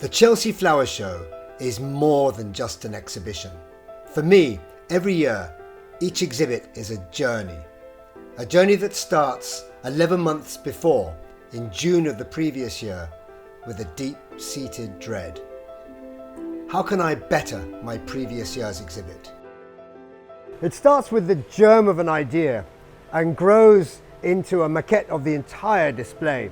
The Chelsea Flower Show is more than just an exhibition. For me, every year, each exhibit is a journey that starts 11 months before, in June of the previous year, with a deep-seated dread. How can I better my previous year's exhibit? It starts with the germ of an idea and grows into a maquette of the entire display.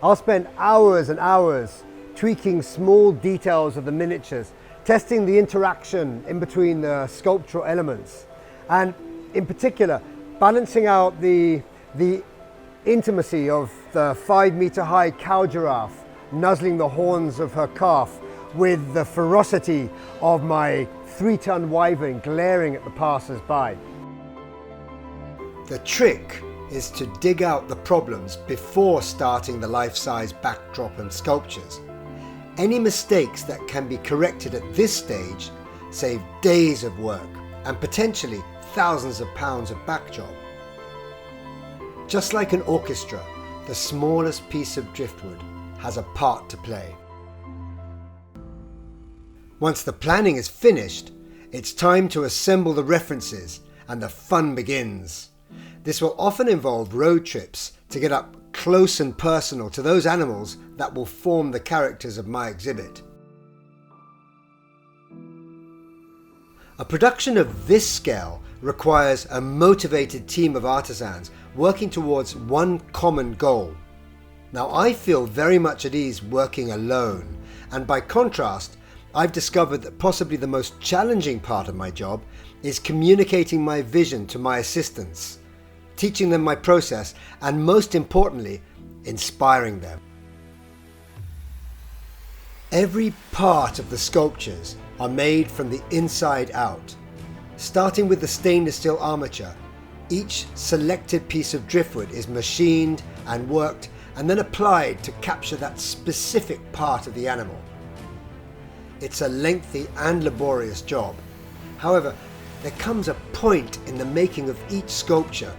I'll spend hours and hours tweaking small details of the miniatures, testing the interaction in between the sculptural elements, and in particular, balancing out the intimacy of the 5-meter high cow giraffe nuzzling the horns of her calf with the ferocity of my 3-ton wyvern glaring at the passers-by. The trick is to dig out the problems before starting the life-size backdrop and sculptures. Any mistakes that can be corrected at this stage save days of work and potentially thousands of pounds of back job. Just like an orchestra, the smallest piece of driftwood has a part to play. Once the planning is finished, it's time to assemble the references and the fun begins. This will often involve road trips to get up close and personal to those animals that will form the characters of my exhibit. A production of this scale requires a motivated team of artisans working towards one common goal. Now, I feel very much at ease working alone, and by contrast, I've discovered that possibly the most challenging part of my job is communicating my vision to my assistants, teaching them my process, and most importantly, inspiring them. Every part of the sculptures are made from the inside out. Starting with the stainless steel armature, each selected piece of driftwood is machined and worked and then applied to capture that specific part of the animal. It's a lengthy and laborious job. However, there comes a point in the making of each sculpture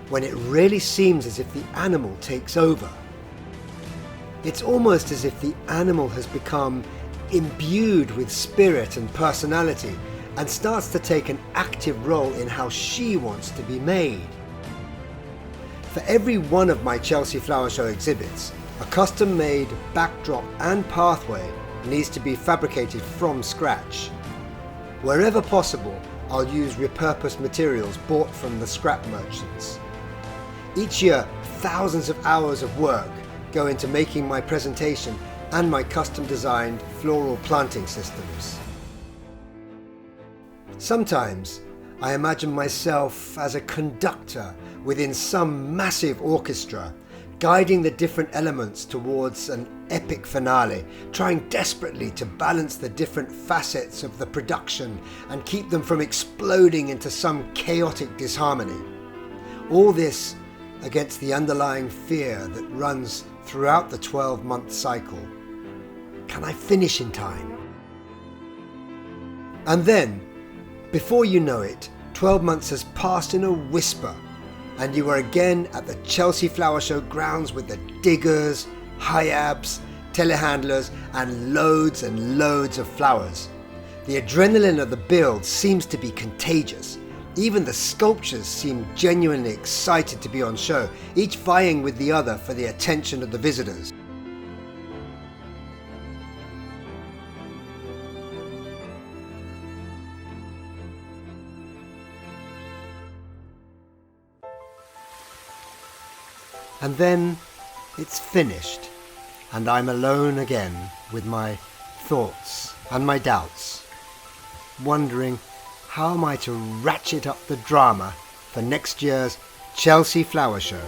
when it really seems as if the animal takes over. It's almost as if the animal has become imbued with spirit and personality and starts to take an active role in how she wants to be made. For every one of my Chelsea Flower Show exhibits, a custom-made backdrop and pathway needs to be fabricated from scratch. Wherever possible, I'll use repurposed materials bought from the scrap merchants. Each year, thousands of hours of work go into making my presentation and my custom-designed floral planting systems. Sometimes I imagine myself as a conductor within some massive orchestra, guiding the different elements towards an epic finale, trying desperately to balance the different facets of the production and keep them from exploding into some chaotic disharmony. All this against the underlying fear that runs throughout the 12-month cycle. Can I finish in time? And then, before you know it, 12 months has passed in a whisper, and you are again at the Chelsea Flower Show grounds with the diggers, high-abs, telehandlers, and loads of flowers. The adrenaline of the build seems to be contagious. Even the sculptures seem genuinely excited to be on show, each vying with the other for the attention of the visitors. And then it's finished, and I'm alone again with my thoughts and my doubts, wondering how am I to ratchet up the drama for next year's Chelsea Flower Show.